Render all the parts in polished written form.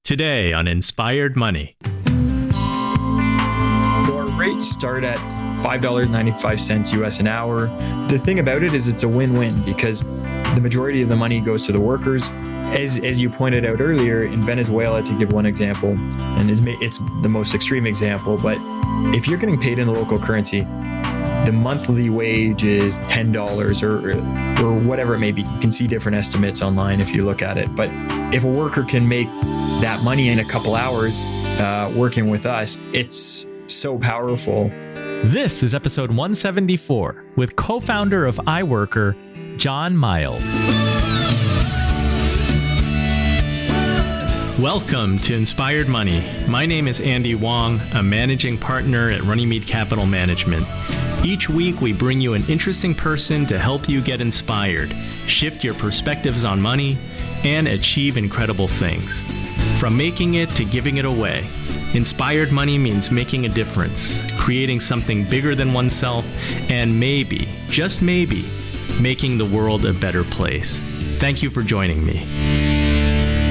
Today on Inspired Money. So our rates start at $5.95 US an hour. The thing about it is it's a win-win because the majority of the money goes to the workers. As you pointed out earlier, in Venezuela, to give one example, and it's the most extreme example, but if you're getting paid in the local currency, the monthly wage is $10 or whatever it may be. You can see different estimates online if you look at it. But if a worker can make that money in a couple hours working with us, it's so powerful. This is episode 174 with co-founder of Iworker, John Miles. Welcome to Inspired Money. My name is Andy Wong, a managing partner at Runnymede Capital Management. Each week, we bring you an interesting person to help you get inspired, shift your perspectives on money, and achieve incredible things. From making it to giving it away, Inspired Money means making a difference, creating something bigger than oneself, and maybe, just maybe, making the world a better place. Thank you for joining me.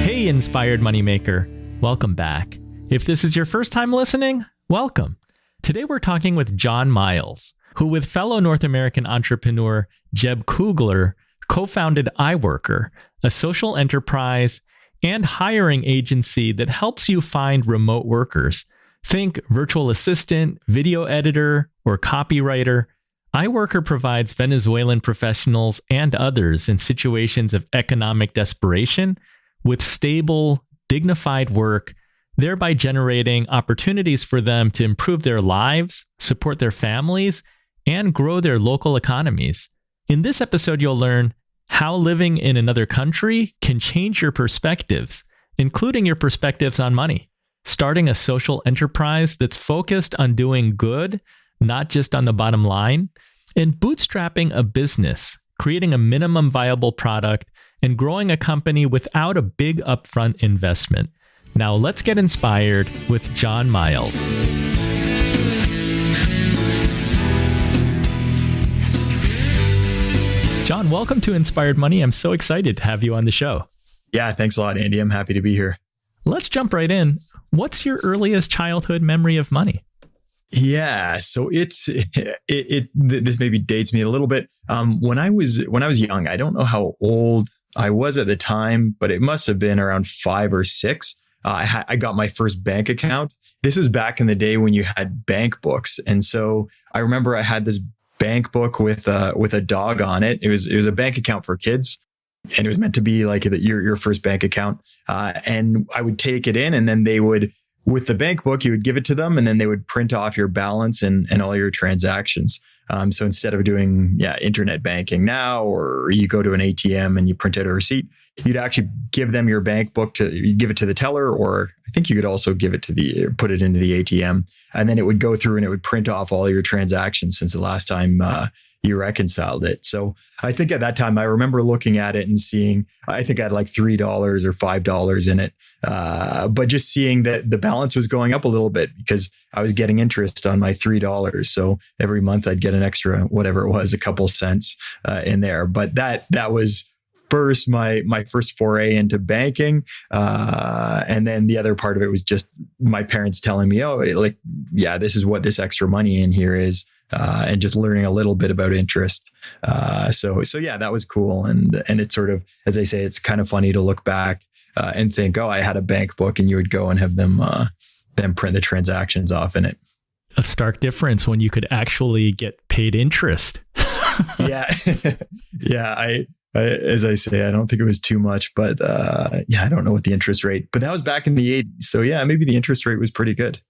Hey, Inspired Moneymaker. Welcome back. If this is your first time listening, welcome. Today we're talking with John Miles, who with fellow North American entrepreneur Jeb Kugler co-founded Iworker, a social enterprise and hiring agency that helps you find remote workers. Think virtual assistant, video editor, or copywriter. Iworker provides Venezuelan professionals and others in situations of economic desperation with stable, dignified work, thereby generating opportunities for them to improve their lives, support their families, and grow their local economies. In this episode, you'll learn how living in another country can change your perspectives, including your perspectives on money, starting a social enterprise that's focused on doing good, not just on the bottom line, and bootstrapping a business, creating a minimum viable product, and growing a company without a big upfront investment. Now let's get inspired with John Miles. John, welcome to Inspired Money. I'm so excited to have you on the show. Yeah, thanks a lot, Andy. I'm happy to be here. Let's jump right in. What's your earliest childhood memory of money? Yeah, so this maybe dates me a little bit. When I was young, I don't know how old I was at the time, but it must have been around 5 or 6. I got my first bank account. This was back in the day when you had bank books, and so I remember I had this bank book with a dog on it. It was a bank account for kids, and it was meant to be like your first bank account. And I would take it in, and then they would, with the bank book, you would give it to them, and then they would print off your balance and all your transactions. So instead of doing internet banking now, or you go to an ATM and you print out a receipt, you'd actually give them your bank book you give it to the teller, or I think you could also put it into the ATM, and then it would go through and it would print off all your transactions since the last time you reconciled it. So I think at that time, I remember looking at it and seeing, I think I had like $3 or $5 in it. But just seeing that the balance was going up a little bit because I was getting interest on my $3. So every month I'd get an extra, whatever it was, a couple cents in there. But that was first my first foray into banking. And then the other part of it was just my parents telling me, this is what this extra money in here is. And just learning a little bit about interest. So yeah, that was cool. And it's sort of, as I say, it's kind of funny to look back and think, I had a bank book, and you would go and have them print the transactions off in it. A stark difference when you could actually get paid interest. Yeah. Yeah. I as I say, I don't think it was too much, but I don't know what the interest rate, but that was back in the 80s. So yeah, maybe the interest rate was pretty good.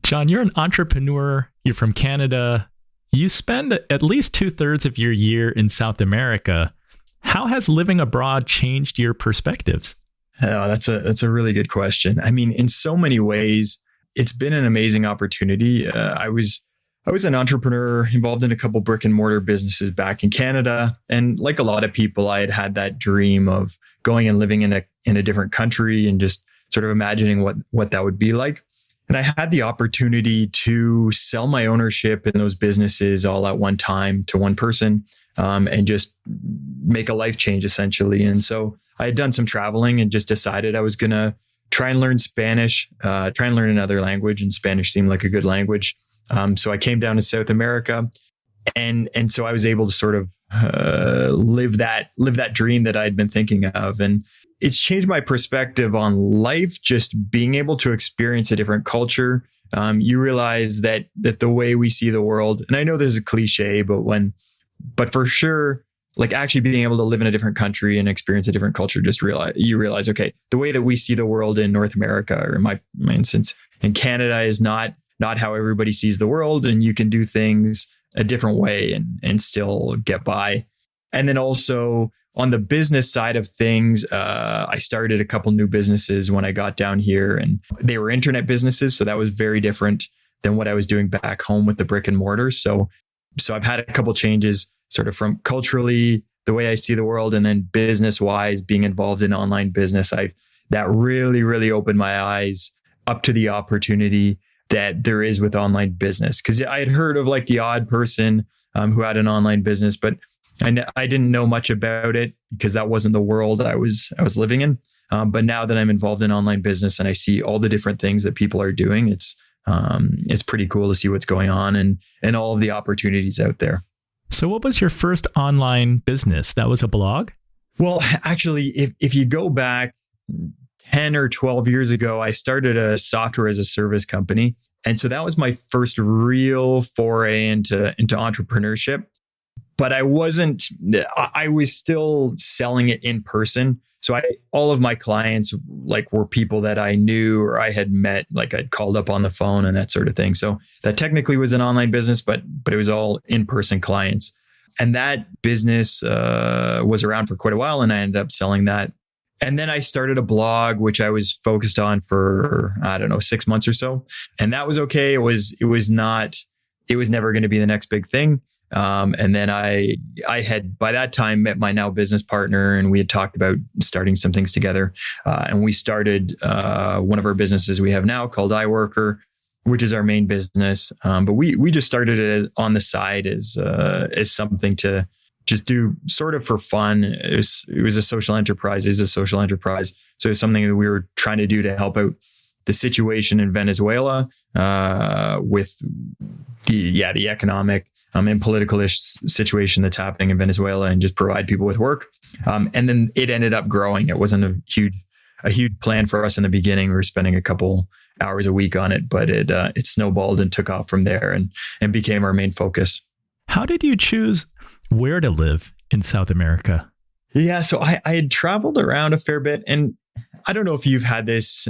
John, you're an entrepreneur. You're from Canada. You spend at least 2/3 of your year in South America. How has living abroad changed your perspectives? Oh, that's a really good question. I mean, in so many ways, it's been an amazing opportunity. I was an entrepreneur involved in a couple brick-and-mortar businesses back in Canada, and like a lot of people, I had that dream of going and living in a different country and just sort of imagining what that would be like. And I had the opportunity to sell my ownership in those businesses all at one time to one person, and just make a life change essentially. And so I had done some traveling and just decided I was going to try and learn Spanish, try and learn another language, and Spanish seemed like a good language. So I came down to South America, and so I was able to sort of live that dream that I'd been thinking of. And it's changed my perspective on life, just being able to experience a different culture. You realize that the way we see the world, and I know this is a cliche, but for sure, like actually being able to live in a different country and experience a different culture, you realize, okay, the way that we see the world in North America, or in my instance, in Canada, is not how everybody sees the world, and you can do things a different way and still get by. And then also on the business side of things, I started a couple new businesses when I got down here, and they were internet businesses. So that was very different than what I was doing back home with the brick and mortar. So I've had a couple changes sort of from culturally, the way I see the world, and then business wise, being involved in online business. That really, really opened my eyes up to the opportunity that there is with online business. Because I had heard of like the odd person who had an online business, but I didn't know much about it because that wasn't the world I was living in. But now that I'm involved in online business and I see all the different things that people are doing, it's pretty cool to see what's going on and all of the opportunities out there. So what was your first online business? That was a blog? Well, actually, if you go back 10 or 12 years ago, I started a software as a service company. And so that was my first real foray into entrepreneurship. But I was still selling it in person. So all of my clients like were people that I knew or I had met, like I'd called up on the phone and that sort of thing. So that technically was an online business, but it was all in-person clients. And that business was around for quite a while, and I ended up selling that. And then I started a blog, which I was focused on for, 6 months or so. And that was okay. It was never going to be the next big thing. And then I had by that time met my now business partner, and we had talked about starting some things together. And we started one of our businesses we have now called Iworker, which is our main business. But we just started it on the side as something to just do sort of for fun. It was a social enterprise, is a social enterprise. So it's something that we were trying to do to help out the situation in Venezuela with the economic and political situation that's happening in Venezuela, and just provide people with work. And then it ended up growing. It wasn't a huge plan for us in the beginning. We were spending a couple hours a week on it, but it snowballed and took off from there and became our main focus. How did you choose where to live in South America? Yeah, so I had traveled around a fair bit, and I don't know if you've had this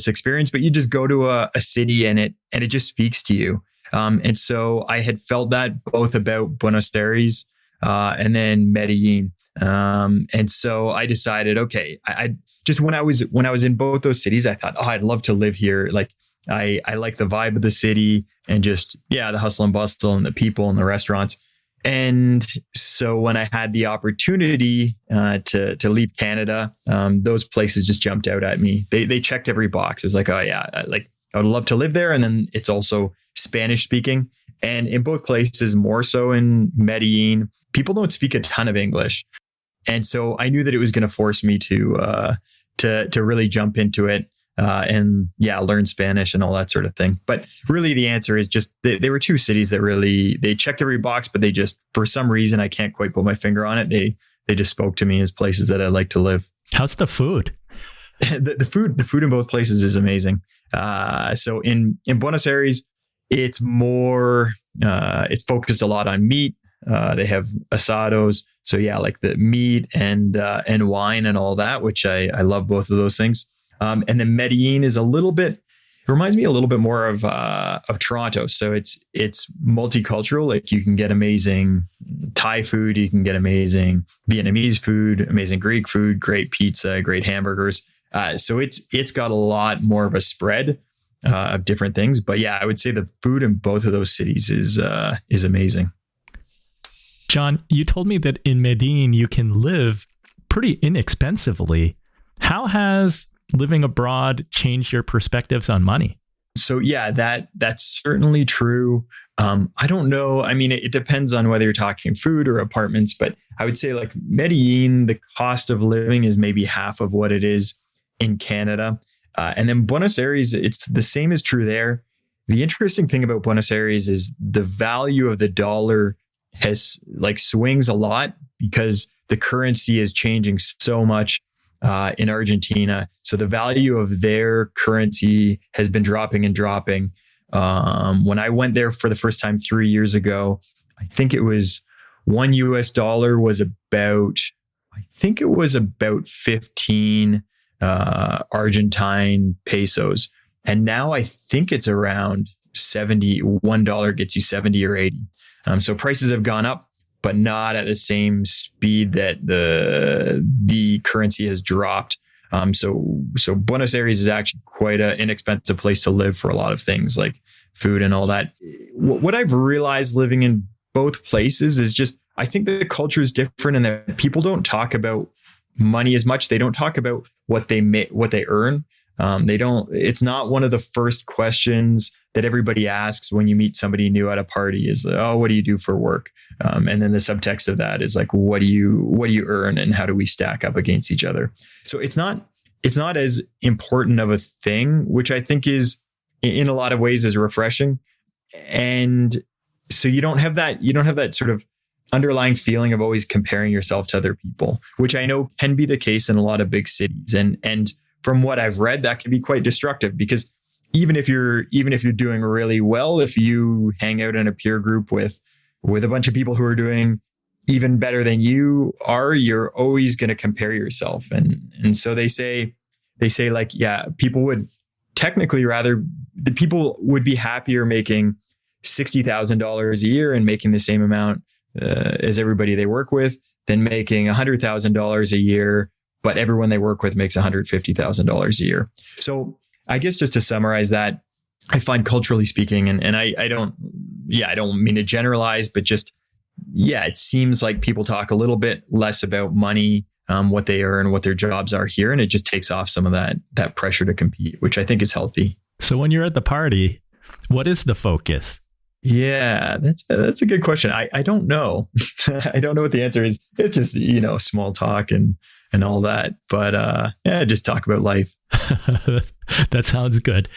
experience, but you just go to a city and it just speaks to you. And so I had felt that both about Buenos Aires and then Medellín. And so I decided, okay, I just when I was in both those cities, I thought, I'd love to live here. Like I like the vibe of the city and just, the hustle and bustle and the people and the restaurants. And so when I had the opportunity to leave Canada, those places just jumped out at me. They checked every box. It was like, I would love to live there. And then it's also Spanish speaking. And in both places, more so in Medellín, people don't speak a ton of English. And so I knew that it was going to force me to really jump into it and learn Spanish and all that sort of thing. But really the answer is just they were two cities that really, they checked every box, but they just, for some reason, I can't quite put my finger on it. They just spoke to me as places that I'd like to live. How's the food? The food in both places is amazing. So in Buenos Aires, it's more, it's focused a lot on meat. They have asados. So like the meat and wine and all that, which I love both of those things. And then Medellín is it reminds me a little bit more of Toronto. So it's multicultural. Like you can get amazing Thai food, you can get amazing Vietnamese food, amazing Greek food, great pizza, great hamburgers. So it's got a lot more of a spread of different things. But I would say the food in both of those cities is amazing. John, you told me that in Medellín you can live pretty inexpensively. How has living abroad changed your perspectives on money? So that's certainly true. I don't know. I mean, it depends on whether you're talking food or apartments, but I would say like Medellín, the cost of living is maybe half of what it is in Canada. And then Buenos Aires, it's the same is true there. The interesting thing about Buenos Aires is the value of the dollar has swings a lot because the currency is changing so much in Argentina. So the value of their currency has been dropping and dropping. When I went there for the first time 3 years ago, I think it was $1 was about 15 Argentine pesos. And now I think it's around 70. $1 gets you 70 or 80. So prices have gone up, but not at the same speed that the currency has dropped. So Buenos Aires is actually quite an inexpensive place to live for a lot of things like food and all that. What I've realized living in both places is just, I think the culture is different and that people don't talk about money as much. They don't talk about what they earn. It's not one of the first questions that everybody asks when you meet somebody new at a party is, oh, what do you do for work? And then the subtext of that is like, what do you earn and how do we stack up against each other? So it's not as important of a thing, which I think is in a lot of ways is refreshing. And so you don't have that sort of underlying feeling of always comparing yourself to other people, which I know can be the case in a lot of big cities. And from what I've read, that can be quite destructive because even if you're doing really well, if you hang out in a peer group with a bunch of people who are doing even better than you are, you're always going to compare yourself. And so they say like, yeah, people would be happier making $60,000 a year and making the same amount as everybody they work with than making $100,000 a year, but everyone they work with makes $150,000 a year. So I guess just to summarize that, I find culturally speaking, and I don't mean to generalize, but just, it seems like people talk a little bit less about money, what they earn, what their jobs are here. And it just takes off some of that pressure to compete, which I think is healthy. So when you're at the party, what is the focus? Yeah, that's a good question. I don't know. I don't know what the answer is. It's just, small talk and all that. But just talk about life. That sounds good.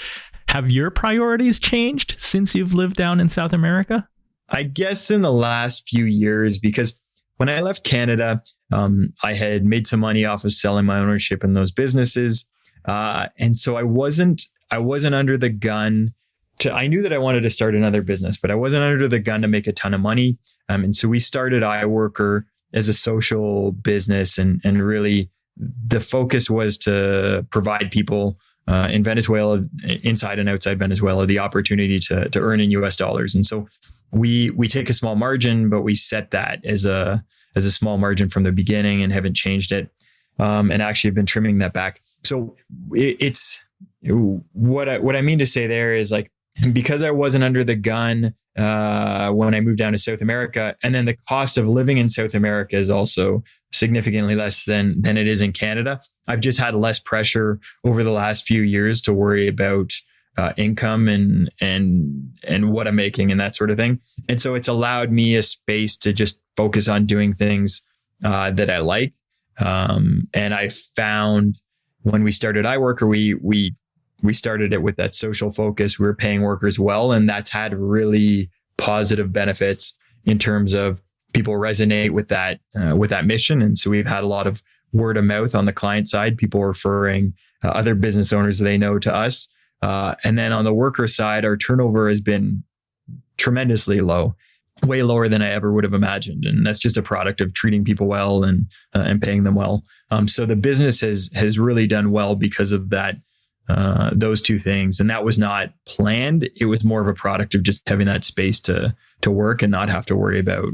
Have your priorities changed since you've lived down in South America? I guess in the last few years, because when I left Canada, I had made some money off of selling my ownership in those businesses. And so I wasn't under the gun I knew that I wanted to start another business, but I wasn't under the gun to make a ton of money. And so we started Iworker as a social business. And really the focus was to provide people in Venezuela, inside and outside Venezuela, the opportunity to earn in US dollars. And so we take a small margin, but we set that as a small margin from the beginning and haven't changed it. And actually have been trimming that back. So it's what I mean to say there is like, because I wasn't under the gun when I moved down to South America, and then the cost of living in South America is also significantly less than it is in Canada. I've just had less pressure over the last few years to worry about income and what I'm making and that sort of thing. And so it's allowed me a space to just focus on doing things that I like. And I found when we started Iworker, we started it with that social focus. We were paying workers well, and that's had really positive benefits in terms of people resonate with that mission. And so we've had a lot of word of mouth on the client side, people referring other business owners they know to us. And then on the worker side, our turnover has been tremendously low, way lower than I ever would have imagined. And that's just a product of treating people well and paying them well. So the business has really done well because of that. Those two things. And that was not planned. It was more of a product of just having that space to work and not have to worry about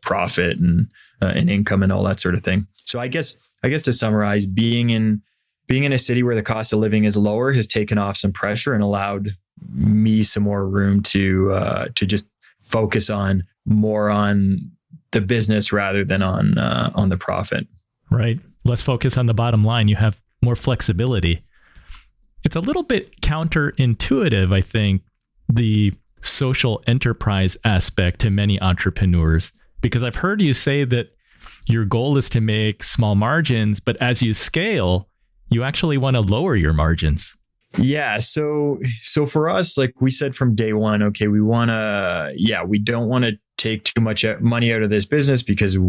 profit and income and all that sort of thing. So I guess to summarize, being in a city where the cost of living is lower has taken off some pressure and allowed me some more room to just focus more on the business rather than on the profit. Right. Less focus on the bottom line. You have more flexibility. It's a little bit counterintuitive, I think, the social enterprise aspect to many entrepreneurs, because I've heard you say that your goal is to make small margins, but as you scale, you actually want to lower your margins. Yeah. So for us, like we said from day one, okay, we don't want to take too much money out of this business because our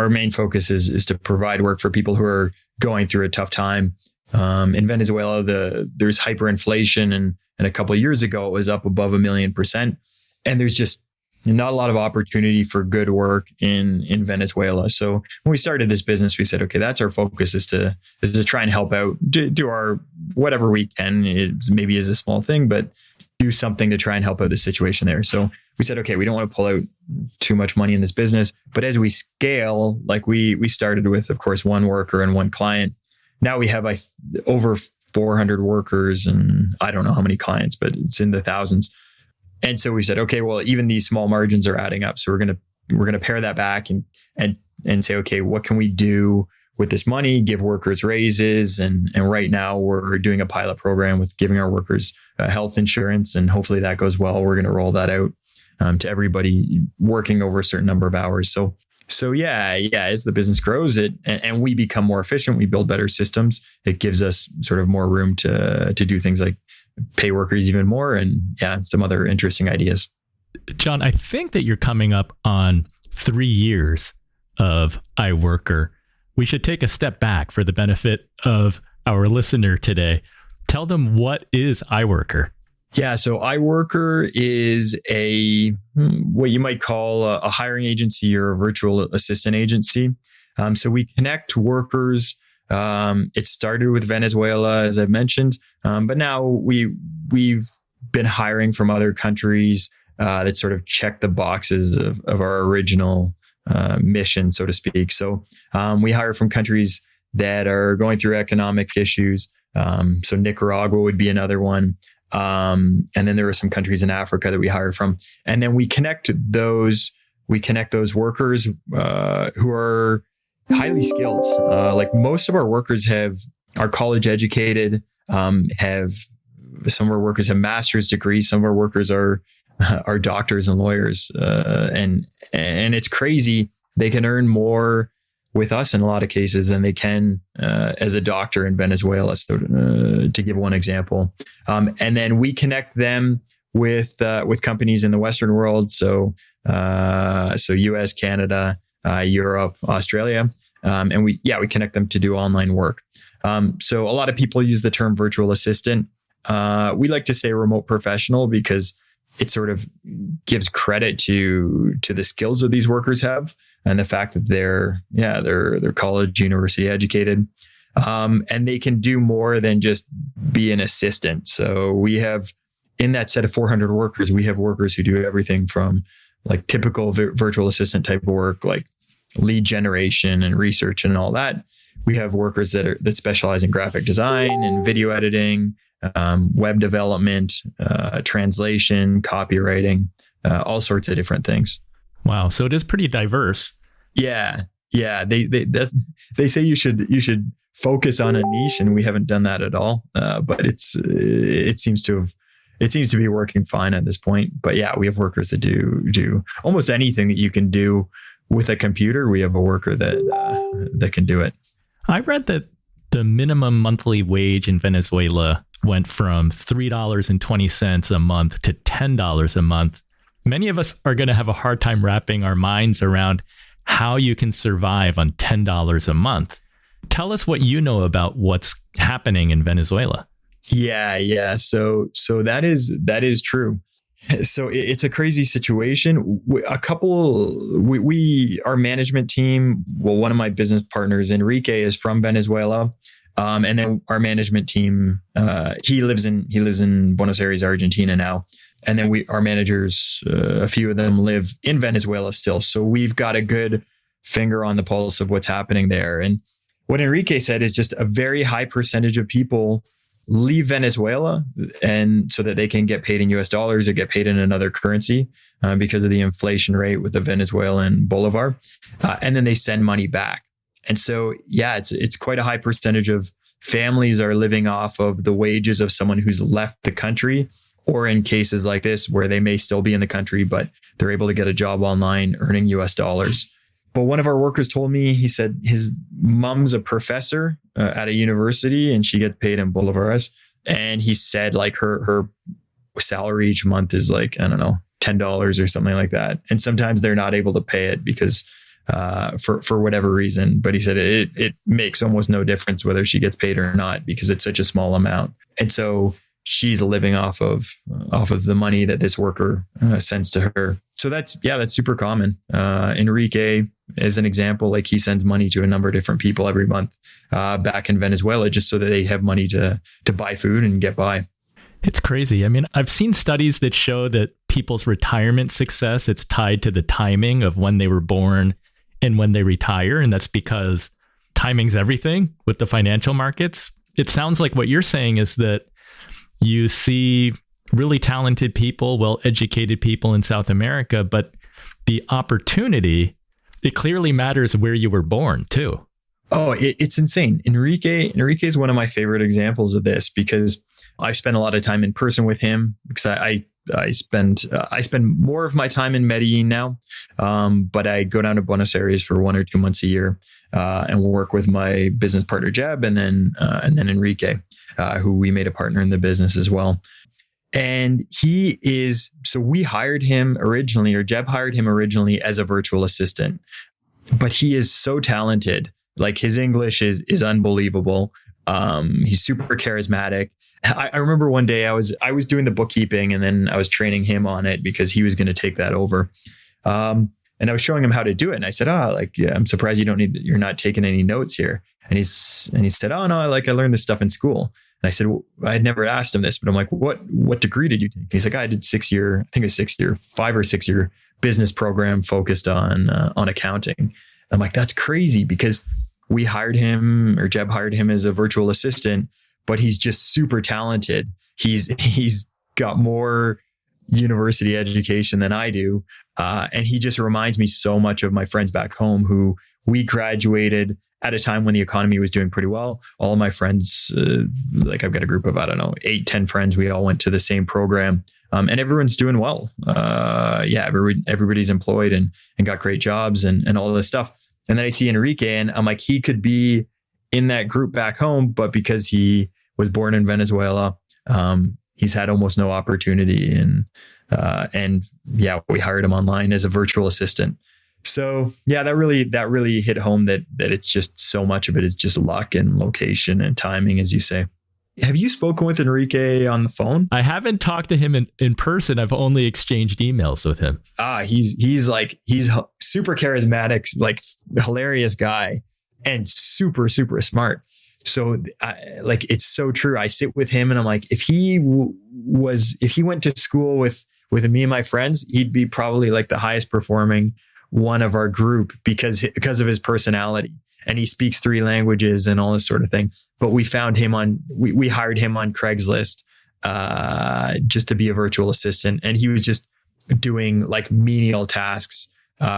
main focus is to provide work for people who are going through a tough time. In Venezuela, there's hyperinflation, and a couple of years ago, it was up above 1,000,000%. And there's just not a lot of opportunity for good work in Venezuela. So when we started this business, we said, okay, that's our focus, is to try and help out, do our whatever we can. It maybe is a small thing, but do something to try and help out the situation there. So we said, okay, we don't want to pull out too much money in this business, but as we scale, like we started with, of course, one worker and one client. Now we have over 400 workers and I don't know how many clients, but it's in the thousands. And so we said, okay, well, even these small margins are adding up. So we're gonna pare that back and say, okay, what can we do with this money? Give workers raises, and right now we're doing a pilot program with giving our workers health insurance, and hopefully that goes well. We're going to roll that out to everybody working over a certain number of hours. So yeah, as the business grows, and we become more efficient, we build better systems. It gives us sort of more room to do things like pay workers even more, and some other interesting ideas. John, I think that you're coming up on 3 years of Iworker. We should take a step back for the benefit of our listener today. Tell them, what is Iworker? Yeah, so Iworker is what you might call a hiring agency or a virtual assistant agency. So we connect workers. It started with Venezuela, as I've mentioned, but now we've been hiring from other countries that sort of check the boxes of our original mission, so to speak. So we hire from countries that are going through economic issues. So Nicaragua would be another one. And then there are some countries in Africa that we hire from. And then we connect those workers who are highly skilled. Like most of our workers are college educated, some of our workers have master's degrees. Some of our workers are doctors and lawyers. And it's crazy. They can earn more with us in a lot of cases than they can as a doctor in Venezuela. So to give one example, and then we connect them with companies in the Western world. So US, Canada, Europe, Australia, and we connect them to do online work. So a lot of people use the term virtual assistant. We like to say remote professional because it sort of gives credit to the skills that these workers have and the fact that they're college, university educated, and they can do more than just be an assistant. So we have, in that set of 400 workers, we have workers who do everything from like typical virtual assistant type of work, like lead generation and research and all that. We have workers that specialize in graphic design and video editing, web development, translation, copywriting, all sorts of different things. Wow. So it is pretty diverse. Yeah. They say you should focus on a niche, and we haven't done that at all. But it seems to be working fine at this point. But yeah, we have workers that do almost anything that you can do with a computer. We have a worker that can do it. I read that the minimum monthly wage in Venezuela went from $3.20 a month to $10 a month. Many of us are going to have a hard time wrapping our minds around how you can survive on $10 a month. Tell us what you know about what's happening in Venezuela. Yeah. So that is true. So it's a crazy situation. Our management team, well, one of my business partners, Enrique, is from Venezuela. And then our management team, he lives in Buenos Aires, Argentina now. And then our managers, a few of them live in Venezuela still. So we've got a good finger on the pulse of what's happening there. And what Enrique said is just a very high percentage of people leave Venezuela, and so that they can get paid in US dollars or get paid in another currency because of the inflation rate with the Venezuelan bolivar. And then they send money back. And so, it's quite a high percentage of families are living off of the wages of someone who's left the country, or in cases like this where they may still be in the country, but they're able to get a job online earning US dollars. But one of our workers told me, he said his mom's a professor at a university and she gets paid in bolívares. And he said like her salary each month is like, I don't know, $10 or something like that. And sometimes they're not able to pay it because for whatever reason. But he said it makes almost no difference whether she gets paid or not because it's such a small amount. And so she's living off of the money that this worker sends to her. So that's super common. Enrique, as an example, like he sends money to a number of different people every month back in Venezuela, just so that they have money to buy food and get by. It's crazy. I mean, I've seen studies that show that people's retirement success, it's tied to the timing of when they were born and when they retire. And that's because timing's everything with the financial markets. It sounds like what you're saying is that you see really talented people, well-educated people in South America, but the opportunity, it clearly matters where you were born too. Oh, it's insane. Enrique is one of my favorite examples of this because I spend a lot of time in person with him because I spend more of my time in Medellín now, but I go down to Buenos Aires for 1 or 2 months a year and work with my business partner Jeb and then Enrique, who we made a partner in the business as well. And so we hired him originally, or Jeb hired him originally as a virtual assistant, but he is so talented. Like his English is unbelievable. He's super charismatic. I remember one day I was doing the bookkeeping and then I was training him on it because he was going to take that over. And I was showing him how to do it. And I said, I'm surprised you're not taking any notes here. And he said, oh no, I learned this stuff in school. And I said, well, I had never asked him this, but I'm like, what degree did you take? He's like, I did 5 or 6 year business program focused on accounting. I'm like, that's crazy because we hired him, or Jeb hired him as a virtual assistant, but he's just super talented. He's got more university education than I do. And he just reminds me so much of my friends back home who we graduated at a time when the economy was doing pretty well. All of my friends, like I've got a group of, 8-10 friends. We all went to the same program and everyone's doing well. Everybody's employed and got great jobs and all of this stuff. And then I see Enrique and I'm like, he could be in that group back home, but because he was born in Venezuela, he's had almost no opportunity. And we hired him online as a virtual assistant. So yeah, that really hit home that it's just so much of it is just luck and location and timing, as you say. Have you spoken with Enrique on the phone? I haven't talked to him in person. I've only exchanged emails with him. He's super charismatic, like hilarious guy and super, super smart. So it's so true. I sit with him and I'm like, if he went to school with me and my friends, he'd be probably like the highest performing one of our group because of his personality. And he speaks 3 languages and all this sort of thing. But we found him we hired him on Craigslist just to be a virtual assistant. And he was just doing like menial tasks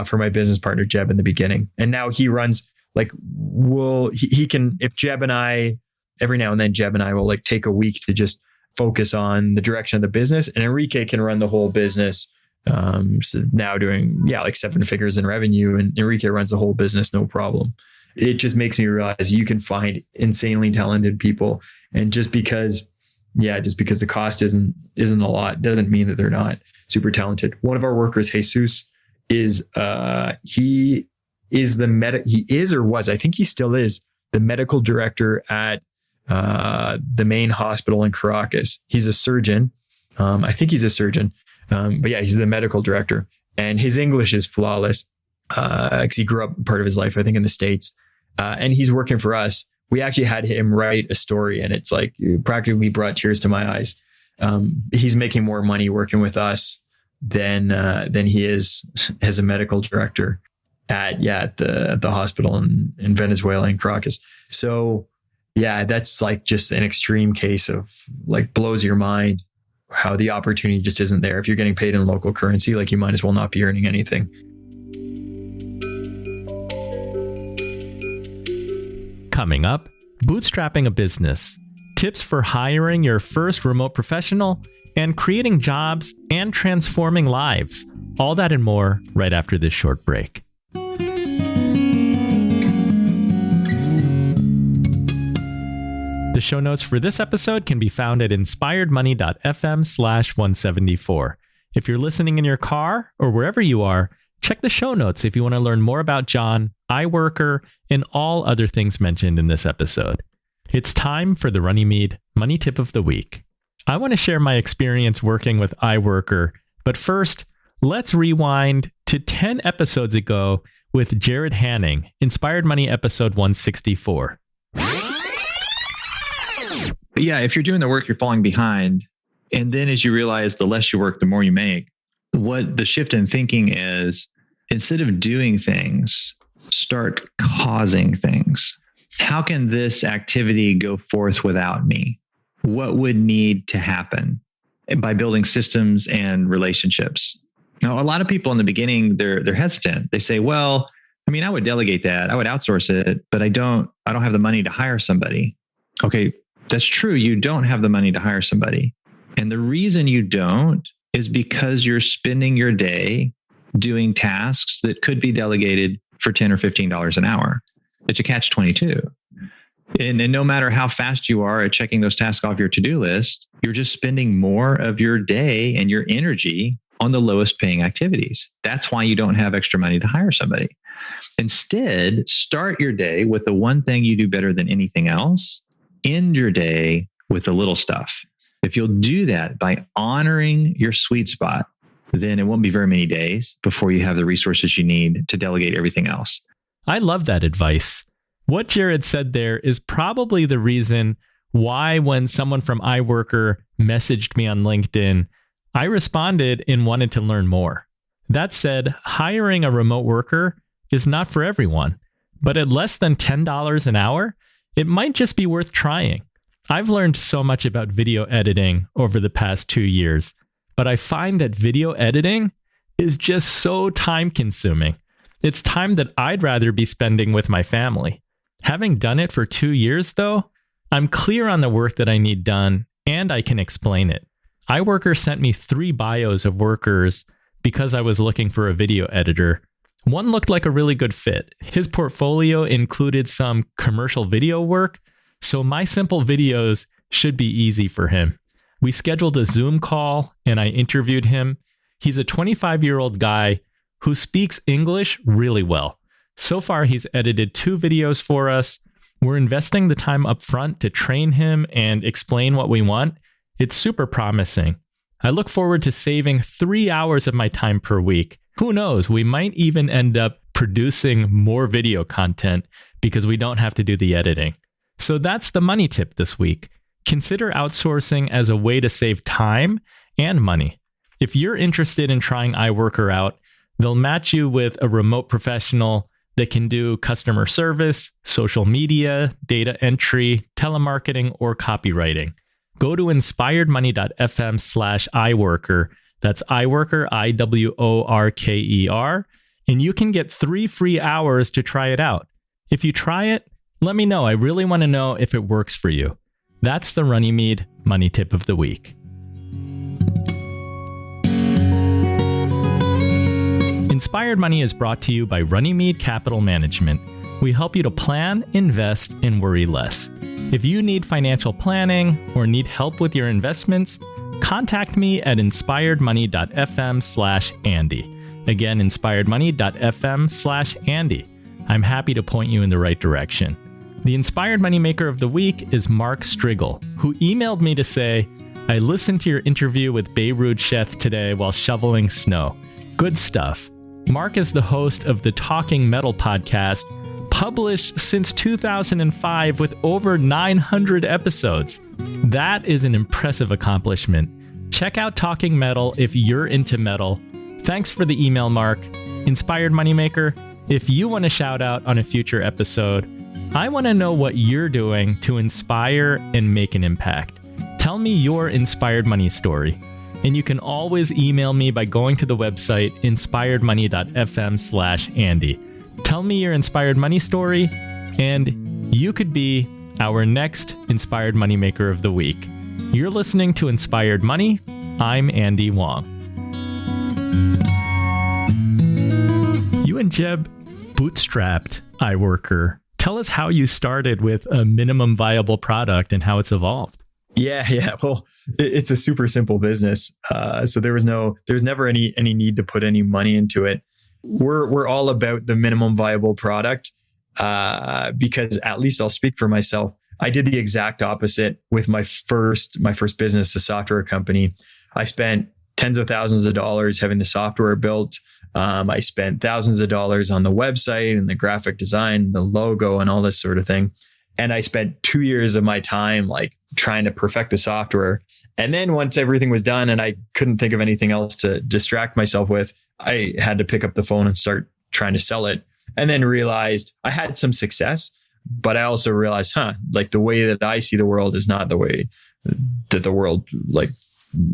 for my business partner, Jeb, in the beginning. And now he runs he can, if Jeb and I, every now and then Jeb and I will like take a week to just focus on the direction of the business, and Enrique can run the whole business. So now doing, like 7 figures in revenue, and Enrique runs the whole business, no problem. It just makes me realize you can find insanely talented people. And just because the cost isn't a lot doesn't mean that they're not super talented. One of our workers, Jesus, is he still is the medical director at the main hospital in Caracas. He's a surgeon. I think he's a surgeon. But yeah, he's the medical director, and his English is flawless because he grew up part of his life, I think, in the States. And he's working for us. We actually had him write a story, and it's like practically brought tears to my eyes. He's making more money working with us than he is as a medical director at the hospital in Venezuela in Caracas. So yeah, that's like just an extreme case of like blows your mind how the opportunity just isn't there. If you're getting paid in local currency, like you might as well not be earning anything. Coming up, bootstrapping a business, tips for hiring your first remote professional, and creating jobs and transforming lives. All that and more right after this short break. The show notes for this episode can be found at inspiredmoney.fm/174. If you're listening in your car or wherever you are, check the show notes if you want to learn more about John, Iworker, and all other things mentioned in this episode. It's time for the Runnymede Money Tip of the Week. I want to share my experience working with Iworker, but first, let's rewind to 10 episodes ago with Jared Hanning, Inspired Money episode 164. But yeah, if you're doing the work, you're falling behind. And then as you realize the less you work, the more you make, what the shift in thinking is, instead of doing things, start causing things. How can this activity go forth without me? What would need to happen? By building systems and relationships. Now, a lot of people in the beginning, they're hesitant. They say, well, I would delegate that. I would outsource it, but I don't have the money to hire somebody. Okay, that's true. You don't have the money to hire somebody. And the reason you don't is because you're spending your day doing tasks that could be delegated for $10 or $15 an hour. It's a catch-22. And no matter how fast you are at checking those tasks off your to-do list, you're just spending more of your day and your energy on the lowest paying activities. That's why you don't have extra money to hire somebody. Instead, start your day with the one thing you do better than anything else. End your day with the little stuff. If you'll do that by honoring your sweet spot, then it won't be very many days before you have the resources you need to delegate everything else. I love that advice. What Jared said there is probably the reason why when someone from Iworker messaged me on LinkedIn, I responded and wanted to learn more. That said, hiring a remote worker is not for everyone, but at less than $10 an hour, it might just be worth trying. I've learned so much about video editing over the past 2 years, but I find that video editing is just so time consuming. It's time that I'd rather be spending with my family. Having done it for 2 years though, I'm clear on the work that I need done and I can explain it. Iworker sent me 3 bios of workers because I was looking for a video editor. One looked like a really good fit. His portfolio included some commercial video work, so my simple videos should be easy for him. We scheduled a Zoom call and I interviewed him. He's a 25-year-old guy who speaks English really well. So far, he's edited 2 videos for us. We're investing the time up front to train him and explain what we want. It's super promising. I look forward to saving 3 hours of my time per week. Who knows, we might even end up producing more video content because we don't have to do the editing. So that's the money tip this week. Consider outsourcing as a way to save time and money. If you're interested in trying Iworker out, they'll match you with a remote professional that can do customer service, social media, data entry, telemarketing, or copywriting. Go to inspiredmoney.fm/Iworker. That's Iworker, Iworker, and you can get 3 free hours to try it out. If you try it, let me know. I really want to know if it works for you. That's the Runnymede Money Tip of the Week. Inspired Money is brought to you by Runnymede Capital Management. We help you to plan, invest, and worry less. If you need financial planning or need help with your investments, contact me at inspiredmoney.fm/Andy. Again, inspiredmoney.fm/Andy. I'm happy to point you in the right direction. The Inspired Moneymaker of the Week is Mark Striggle, who emailed me to say, I listened to your interview with Beirut Sheth today while shoveling snow. Good stuff. Mark is the host of the Talking Metal podcast, published since 2005 with over 900 episodes. That is an impressive accomplishment. Check out Talking Metal if you're into metal. Thanks for the email, Mark. Inspired Moneymaker, if you want a shout out on a future episode, I want to know what you're doing to inspire and make an impact. Tell me your inspired money story. And you can always email me by going to the website inspiredmoney.fm/Andy. Tell me your inspired money story, and you could be our next Inspired Moneymaker of the Week. You're listening to Inspired Money. I'm Andy Wong. You and Jeb bootstrapped Iworker Tell us how you started with a minimum viable product and how it's evolved. Yeah. Well, it's a super simple business. So there was never any need to put any money into it. We're all about the minimum viable product, because at least I'll speak for myself. I did the exact opposite with my first business, a software company. I spent tens of thousands of dollars having the software built. I spent thousands of dollars on the website and the graphic design, the logo, and all this sort of thing. And I spent 2 years of my time like trying to perfect the software. And then once everything was done and I couldn't think of anything else to distract myself with, I had to pick up the phone and start trying to sell it. And then realized I had some success, but I also realized, like the way that I see the world is not the way that the world like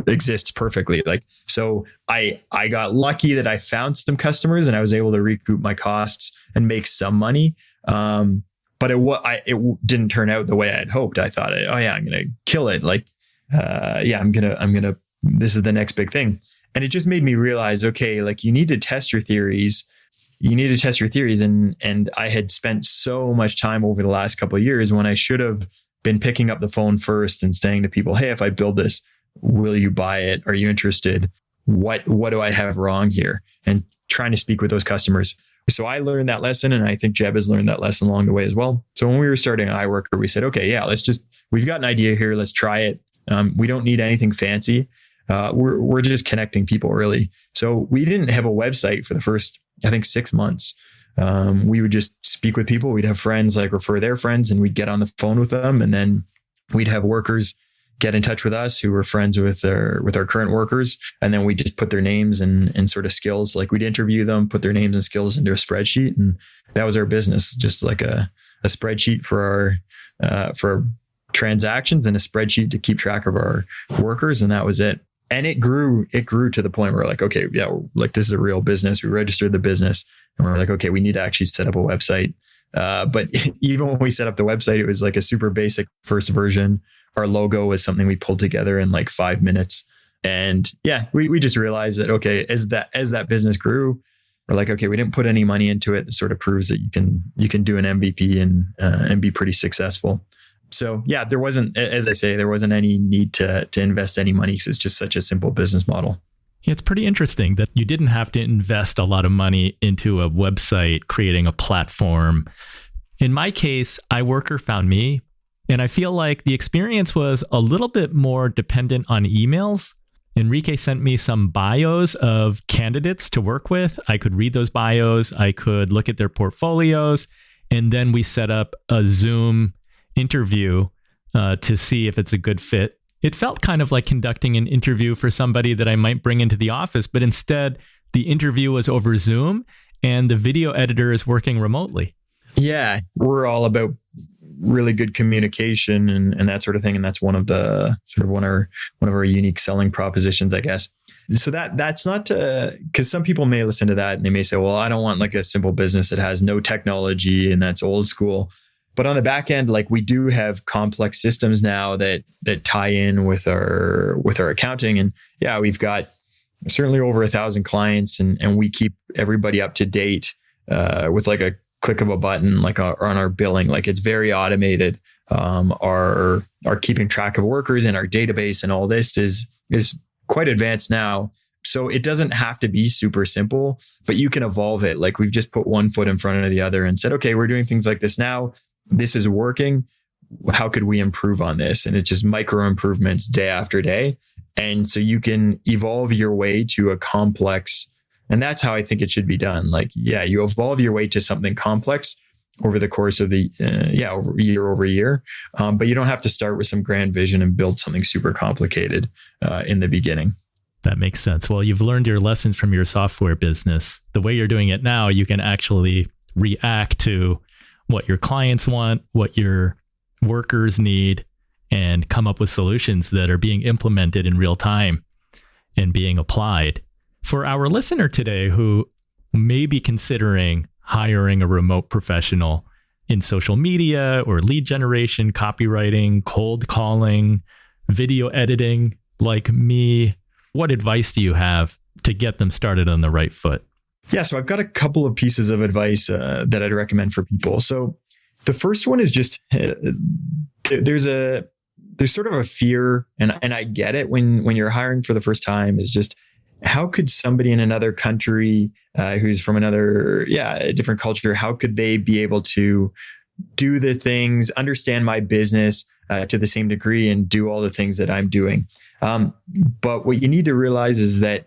exists perfectly. Like, so I got lucky that I found some customers and I was able to recoup my costs and make some money. But it didn't turn out the way I had hoped. I thought, I'm going to kill it. Like, I'm going to, this is the next big thing. And it just made me realize, okay, like you need to test your theories. And I had spent so much time over the last couple of years when I should have been picking up the phone first and saying to people, hey, if I build this, will you buy it? Are you interested? What do I have wrong here? And trying to speak with those customers. So I learned that lesson, and I think Jeb has learned that lesson along the way as well. So when we were starting Iworker, we said, okay, yeah, we've got an idea here. Let's try it. We don't need anything fancy. We're just connecting people really. So we didn't have a website for the first, I think, 6 months. We would just speak with people. We'd have friends like refer their friends, and we'd get on the phone with them. And then we'd have workers get in touch with us who were friends with our current workers. And then we just put their names and sort of skills, like we'd interview them, put their names and skills into a spreadsheet. And that was our business, just like a spreadsheet for our transactions and a spreadsheet to keep track of our workers. And that was it. And it grew to the point where like, okay, yeah, like this is a real business. We registered the business and we're like, okay, we need to actually set up a website. But even when we set up the website, it was like a super basic first version. Our logo was something we pulled together in like 5 minutes. And yeah, we just realized that, okay, as that business grew, we're like, okay, we didn't put any money into it. It sort of proves that you can do an MVP and be pretty successful. So yeah, there wasn't any need to invest any money because it's just such a simple business model. Yeah, it's pretty interesting that you didn't have to invest a lot of money into a website, creating a platform. In my case, Iworker found me. And I feel like the experience was a little bit more dependent on emails. Enrique sent me some bios of candidates to work with. I could read those bios. I could look at their portfolios. And then we set up a Zoom interview to see if it's a good fit. It felt kind of like conducting an interview for somebody that I might bring into the office, but instead the interview was over Zoom and the video editor is working remotely. Yeah, we're all about really good communication and that sort of thing. And that's one of our unique selling propositions, I guess. So that's not because some people may listen to that and they may say, well, I don't want like a simple business that has no technology and that's old school. But on the back end, like we do have complex systems now that tie in with our accounting. And yeah, we've got certainly over 1,000 clients and we keep everybody up to date with like a click of a button, like on our billing. Like it's very automated. Our keeping track of workers in our database and all this is quite advanced now. So it doesn't have to be super simple, but you can evolve it. Like we've just put one foot in front of the other and said, okay, we're doing things like this now. This is working. How could we improve on this? And it's just micro improvements day after day. And so you can evolve your way to a complex. And that's how I think it should be done. Like, yeah, you evolve your way to something complex over the course of the over year. But you don't have to start with some grand vision and build something super complicated in the beginning. That makes sense. Well, you've learned your lessons from your software business. The way you're doing it now, you can actually react to what your clients want, what your workers need, and come up with solutions that are being implemented in real time and being applied. For our listener today who may be considering hiring a remote professional in social media or lead generation, copywriting, cold calling, video editing, like me, what advice do you have to get them started on the right foot? Yeah, so I've got a couple of pieces of advice that I'd recommend for people. So The first one is just there's sort of a fear, and I get it when you're hiring for the first time, is just how could somebody in another country who's from a different culture, how could they be able to do the things, understand my business to the same degree and do all the things that I'm doing? But what you need to realize is that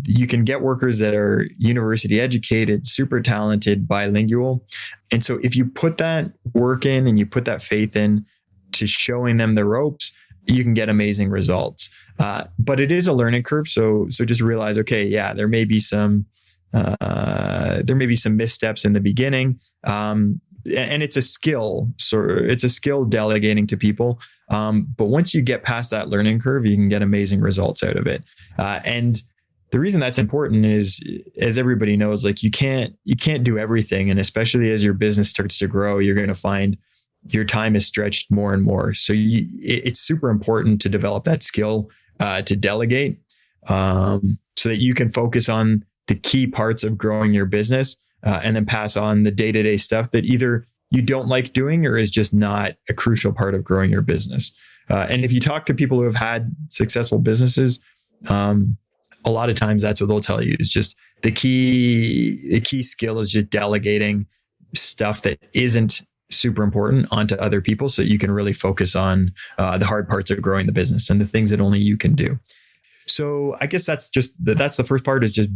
you can get workers that are university educated, super talented, bilingual. And so if you put that work in and you put that faith in to showing them the ropes, you can get amazing results. But it is a learning curve. So just realize, okay, there may be some missteps in the beginning. And it's a skill. So it's a skill delegating to people. But once you get past that learning curve, you can get amazing results out of it. And the reason that's important is, as everybody knows, like you can't do everything. And especially as your business starts to grow, you're going to find your time is stretched more and more. So it's super important to develop that skill to delegate so that you can focus on the key parts of growing your business and then pass on the day-to-day stuff that either you don't like doing or is just not a crucial part of growing your business. And if you talk to people who have had successful businesses, a lot of times that's what they'll tell you is just the key skill is just delegating stuff that isn't super important onto other people so you can really focus on the hard parts of growing the business and the things that only you can do. So I guess that's the first part, is just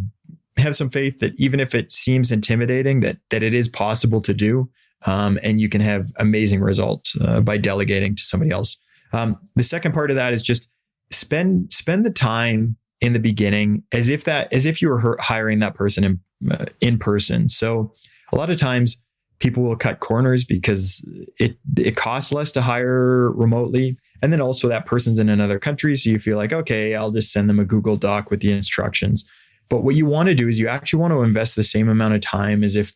have some faith that even if it seems intimidating, that it is possible to do. And you can have amazing results by delegating to somebody else. The second part of that is just spend the time in the beginning as if you were hiring that person in person. So a lot of times people will cut corners because it costs less to hire remotely. And then also that person's in another country. So you feel like, okay, I'll just send them a Google Doc with the instructions. But what you want to do is you actually want to invest the same amount of time as if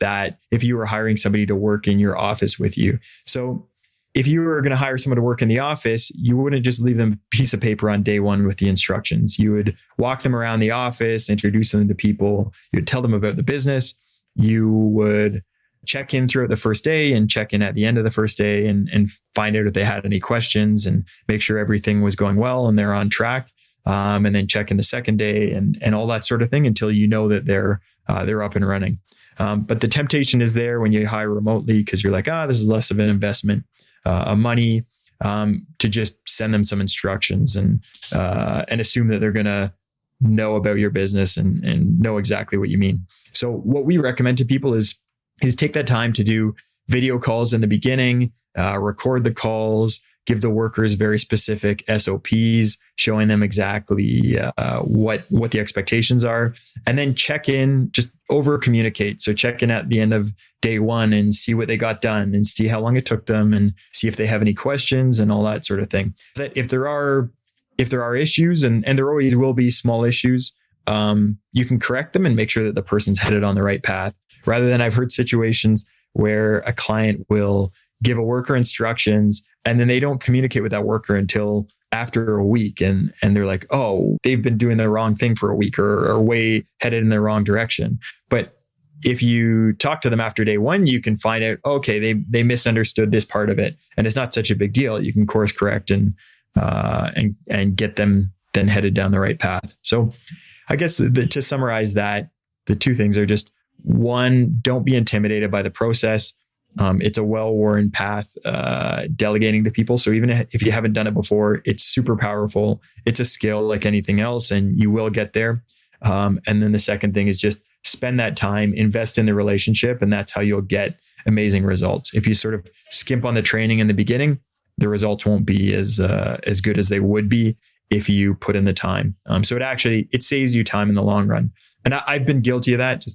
you were hiring somebody to work in your office with you. So if you were going to hire someone to work in the office, you wouldn't just leave them a piece of paper on day one with the instructions. You would walk them around the office, introduce them to people. You would tell them about the business. You would check in throughout the first day and check in at the end of the first day and find out if they had any questions and make sure everything was going well and they're on track. And then check in the second day and all that sort of thing until you know that they're up and running. But the temptation is there when you hire remotely because you're like, this is less of an investment of money to just send them some instructions and assume that they're going to know about your business and know exactly what you mean. So what we recommend to people is take that time to do video calls in the beginning, record the calls, give the workers very specific SOPs, showing them exactly what the expectations are, and then check in, just over communicate. So check in at the end of day one and see what they got done and see how long it took them and see if they have any questions and all that sort of thing. That if there are issues, and there always will be small issues, you can correct them and make sure that the person's headed on the right path. Rather than, I've heard situations where a client will give a worker instructions and then they don't communicate with that worker until after a week. And they're like, oh, they've been doing the wrong thing for a week or way headed in the wrong direction. But if you talk to them after day one, you can find out, okay, they misunderstood this part of it. And it's not such a big deal. You can course correct and get them then headed down the right path. So I guess to summarize that, the two things are just, one, don't be intimidated by the process. It's a well-worn path, delegating to people. So even if you haven't done it before, it's super powerful. It's a skill like anything else, and you will get there. And then the second thing is just spend that time, invest in the relationship, and that's how you'll get amazing results. If you sort of skimp on the training in the beginning, the results won't be as good as they would be if you put in the time. So it saves you time in the long run. And I've been guilty of that,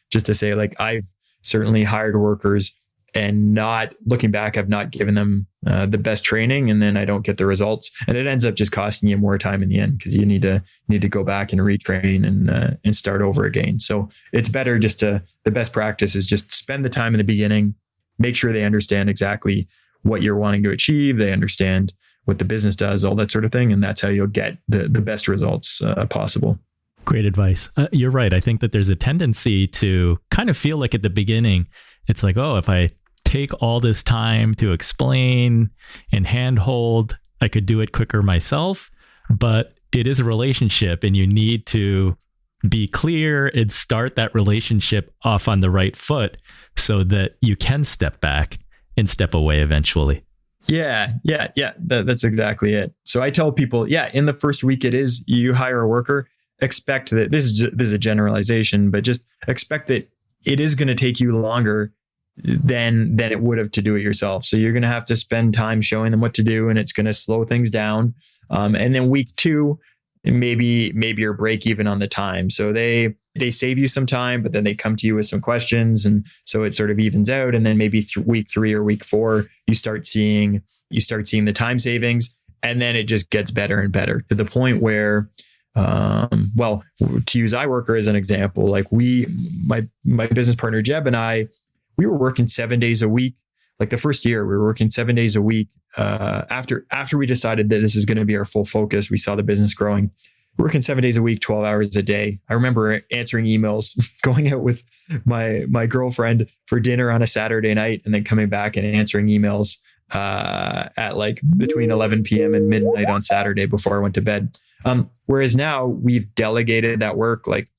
just to say, like, I've certainly hired workers and not looking back, I've not given them the best training, and then I don't get the results, and it ends up just costing you more time in the end because you need to go back and retrain and start over again. So it's better the best practice is just spend the time in the beginning, make sure they understand exactly what you're wanting to achieve, they understand what the business does, all that sort of thing, and that's how you'll get the best results possible. Great advice. You're right. I think that there's a tendency to kind of feel like at the beginning, it's like, oh, if I take all this time to explain and handhold. I could do it quicker myself, but it is a relationship and you need to be clear and start that relationship off on the right foot so that you can step back and step away eventually. Yeah. That's exactly it. So I tell people, in the first week you hire a worker, expect that this is a generalization, but just expect that it is going to take you longer than it would have to do it yourself. So you're going to have to spend time showing them what to do, and it's going to slow things down. And then week 2, maybe you're break even on the time. So they save you some time, but then they come to you with some questions, and so it sort of evens out. And then maybe week 3 or week 4, you start seeing the time savings, and then it just gets better and better to the point where, to use Iworker as an example, like my business partner Jeb and I, we were working 7 days a week. Like the first year, we were working 7 days a week. After we decided that this is going to be our full focus, we saw the business growing. Working 7 days a week, 12 hours a day. I remember answering emails, going out with my girlfriend for dinner on a Saturday night, and then coming back and answering emails at like between 11 p.m. and midnight on Saturday before I went to bed. Whereas now we've delegated that work. Like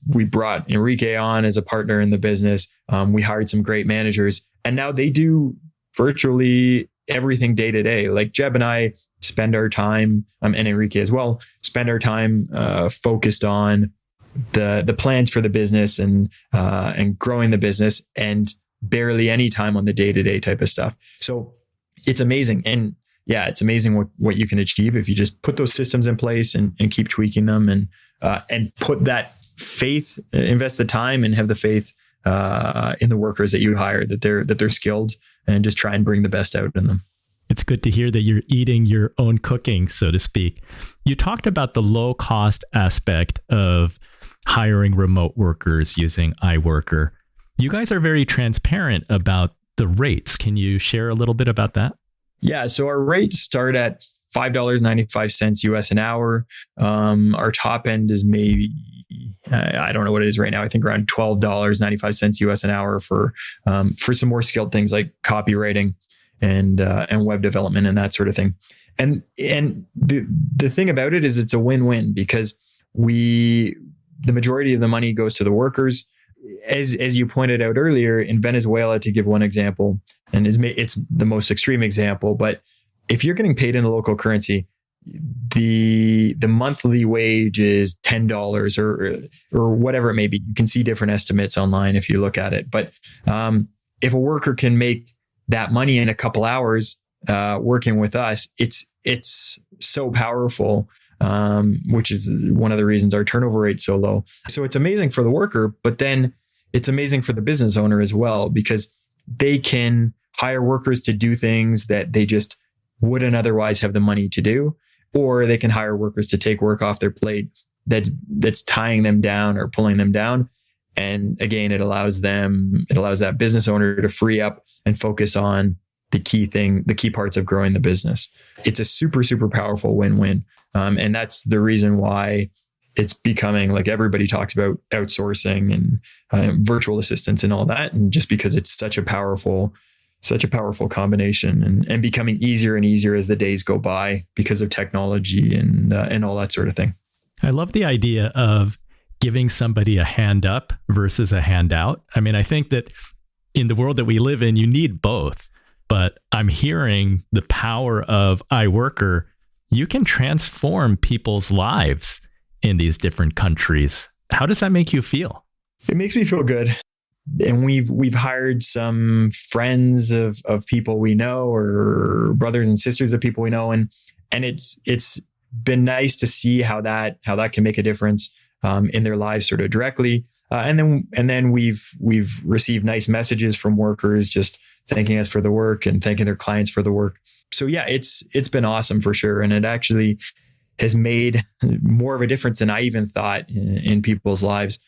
we brought Enrique on as a partner in the business. We hired some great managers, and now they do virtually everything day to day. Like Jeb and I spend our time, and Enrique as well, spend our time focused on the plans for the business and growing the business, and barely any time on the day to day type of stuff. So it's amazing. And it's amazing what you can achieve if you just put those systems in place and keep tweaking them and put that faith, invest the time and have the faith in the workers that you hire, that they're skilled, and just try and bring the best out in them. It's good to hear that you're eating your own cooking, so to speak. You talked about the low cost aspect of hiring remote workers using Iworker. You guys are very transparent about the rates. Can you share a little bit about that? Yeah. So our rates start at $5.95 US an hour. Our top end is maybe, I don't know what it is right now. I think around $12.95 US an hour for some more skilled things like copywriting and web development and that sort of thing. And the thing about it is it's a win-win, because the majority of the money goes to the workers. As you pointed out earlier, in Venezuela, to give one example, and it's the most extreme example, but if you're getting paid in the local currency, the monthly wage is $10 or whatever it may be. You can see different estimates online if you look at it. But if a worker can make that money in a couple hours working with us, it's so powerful. Which is one of the reasons our turnover rate's so low. So it's amazing for the worker, but then it's amazing for the business owner as well, because they can hire workers to do things that they just wouldn't otherwise have the money to do, or they can hire workers to take work off their plate that's tying them down or pulling them down. And again, it allows that business owner to free up and focus on the key parts of growing the business. It's a super, super powerful win-win. And that's the reason why it's becoming, like, everybody talks about outsourcing and virtual assistants and all that. And just because it's such a powerful combination, and becoming easier and easier as the days go by because of technology and all that sort of thing. I love the idea of giving somebody a hand up versus a handout. I mean, I think that in the world that we live in, you need both. But I'm hearing the power of Iworker. You can transform people's lives in these different countries. How does that make you feel? It makes me feel good. And we've hired some friends of people we know, or brothers and sisters of people we know, and it's been nice to see how that can make a difference in their lives sort of directly. And then we've received nice messages from workers just thanking us for the work and thanking their clients for the work. So yeah, it's been awesome for sure. And it actually has made more of a difference than I even thought in people's lives.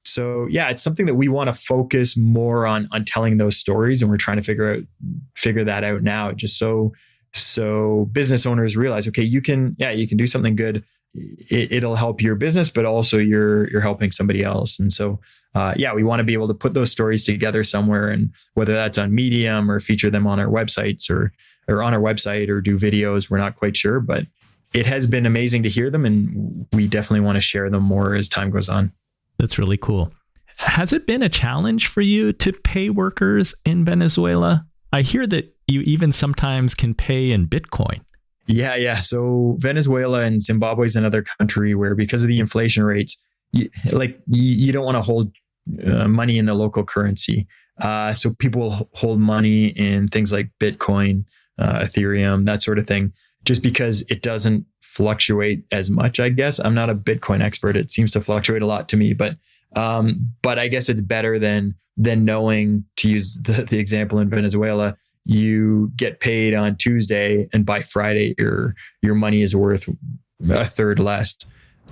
So yeah, it's something that we want to focus more on telling those stories. And we're trying to figure that out now, just so business owners realize, okay, you can do something good it'll help your business, but also you're helping somebody else. And so, we want to be able to put those stories together somewhere, and whether that's on Medium or feature them on our websites or on our website or do videos, we're not quite sure, but it has been amazing to hear them, and we definitely want to share them more as time goes on. That's really cool. Has it been a challenge for you to pay workers in Venezuela? I hear that you even sometimes can pay in Bitcoin. Yeah. So Venezuela and Zimbabwe is another country where, because of the inflation rates, you don't want to hold money in the local currency. So people hold money in things like Bitcoin, Ethereum, that sort of thing, just because it doesn't fluctuate as much, I guess. I'm not a Bitcoin expert. It seems to fluctuate a lot to me, but I guess it's better than knowing, to use the example in Venezuela, you get paid on Tuesday and by Friday your money is worth a third less.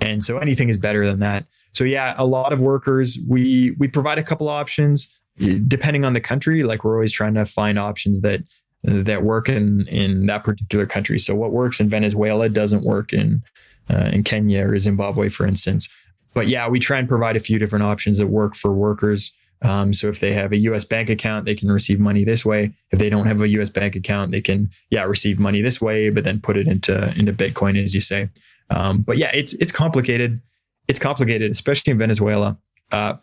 And so anything is better than that. So yeah, a lot of workers, we provide a couple options depending on the country. Like, we're always trying to find options that work in that particular country. So what works in Venezuela doesn't work in Kenya or Zimbabwe, for instance. But yeah, we try and provide a few different options that work for workers. So if they have a US bank account, they can receive money this way. If they don't have a US bank account, they can receive money this way, but then put it into Bitcoin, as you say. But yeah, it's complicated. It's complicated, especially in Venezuela,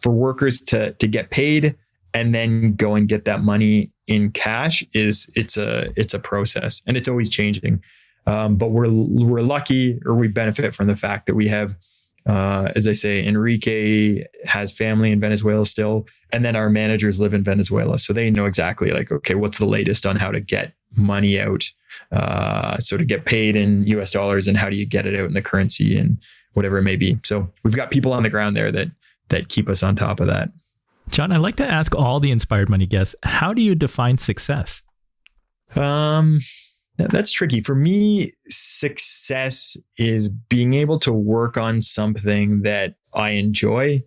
for workers to get paid and then go and get that money in cash. It's a process, and it's always changing. But we're lucky, or we benefit from the fact that we have, as I say, Enrique has family in Venezuela still, and then our managers live in Venezuela, so they know exactly, like, okay, what's the latest on how to get money out, so to get paid in US dollars, and how do you get it out in the currency and whatever it may be. So we've got people on the ground there that keep us on top of that. John, I'd like to ask all the Inspired Money guests, how do you define success? That's tricky. For me, success is being able to work on something that I enjoy.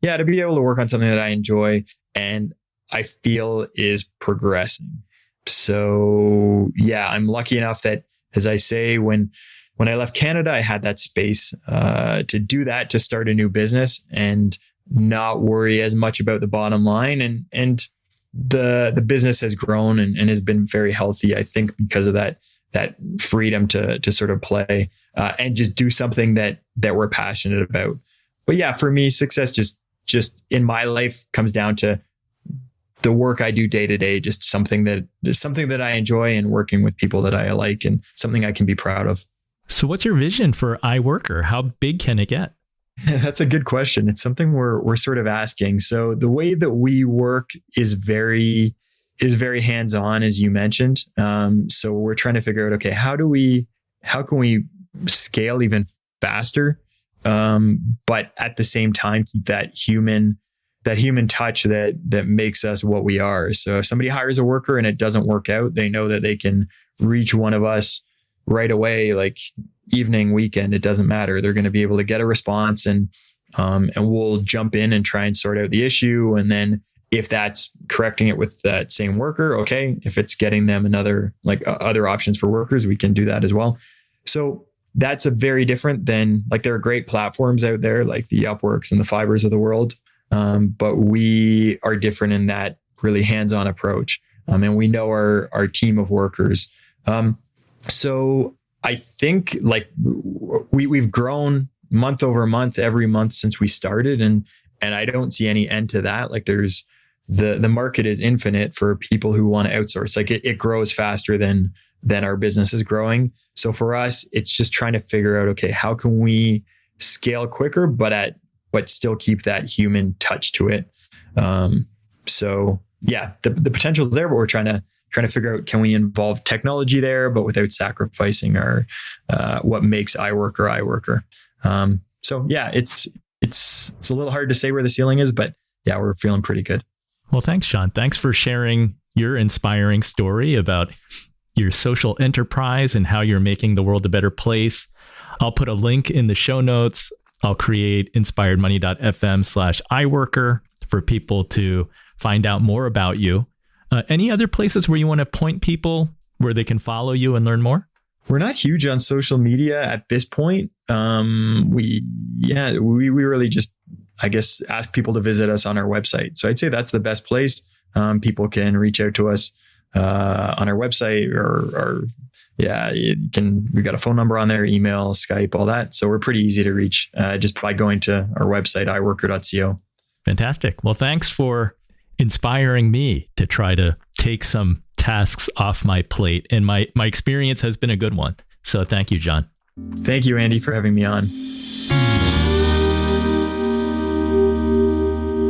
Yeah, to be able to work on something that I enjoy and I feel is progressing. So yeah, I'm lucky enough that, as I say, when I left Canada, I had that space to do that, to start a new business and not worry as much about the bottom line. And the business has grown and has been very healthy, I think, because of that freedom to sort of play and just do something that we're passionate about. But yeah, for me, success just in my life comes down to the work I do day to day, just something that I enjoy and working with people that I like and something I can be proud of. So what's your vision for Iworker? How big can it get? That's a good question. It's something we're sort of asking. So the way that we work is very hands-on, as you mentioned. So we're trying to figure out, okay, how can we scale even faster, but at the same time keep that human touch that makes us what we are. So if somebody hires a worker and it doesn't work out, they know that they can reach one of us right away, like evening, weekend, it doesn't matter. They're going to be able to get a response and we'll jump in and try and sort out the issue. And then if that's correcting it with that same worker, okay. If it's getting them other options for workers, we can do that as well. So that's a very different than, like, there are great platforms out there like the Upworks and the Fibers of the world. But we are different in that really hands-on approach. And we know our team of workers. So I think, like, we've grown month over month, every month since we started. And I don't see any end to that. Like, there's the market is infinite for people who want to outsource. Like, it grows faster than our business is growing. So for us, it's just trying to figure out, okay, how can we scale quicker, but still keep that human touch to it. So yeah, the potential is there, but we're trying to figure out, can we involve technology there, but without sacrificing our what makes Iworker. So yeah, it's a little hard to say where the ceiling is, but yeah, we're feeling pretty good. Well, thanks, Sean. Thanks for sharing your inspiring story about your social enterprise and how you're making the world a better place. I'll put a link in the show notes. I'll create inspiredmoney.fm/Iworker for people to find out more about you. Any other places where you want to point people where they can follow you and learn more? We're not huge on social media at this point. We really just, I guess, ask people to visit us on our website. So I'd say that's the best place. People can reach out to us on our website we've got a phone number on there, email, Skype, all that. So we're pretty easy to reach just by going to our website, iworker.co. Fantastic. Well, thanks for inspiring me to try to take some tasks off my plate. And my experience has been a good one. So thank you, John. Thank you, Andy, for having me on.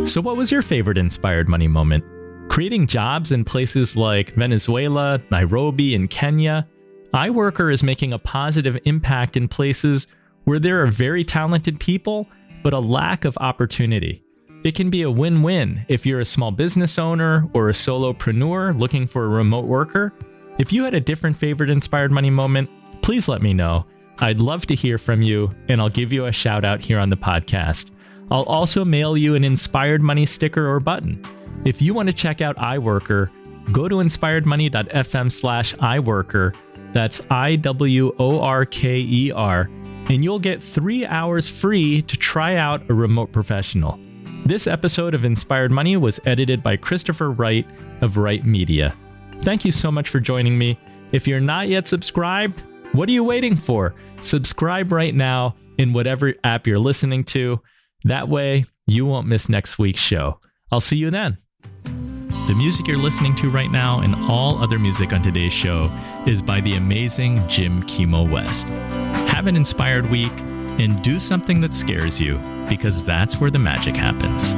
So what was your favorite inspired money moment? Creating jobs in places like Venezuela, Nairobi, and Kenya, Iworker is making a positive impact in places where there are very talented people, but a lack of opportunity. It can be a win-win if you're a small business owner or a solopreneur looking for a remote worker. If you had a different favorite inspired money moment, please let me know. I'd love to hear from you, and I'll give you a shout out here on the podcast. I'll also mail you an Inspired Money sticker or button. If you want to check out Iworker, go to inspiredmoney.fm/iworker. That's IWORKER, and you'll get 3 hours free to try out a remote professional. This episode of Inspired Money was edited by Christopher Wright of Wright Media. Thank you so much for joining me. If you're not yet subscribed, what are you waiting for? Subscribe right now in whatever app you're listening to. That way, you won't miss next week's show. I'll see you then. The music you're listening to right now and all other music on today's show is by the amazing Jim Kimo West. Have an inspired week and do something that scares you, because that's where the magic happens.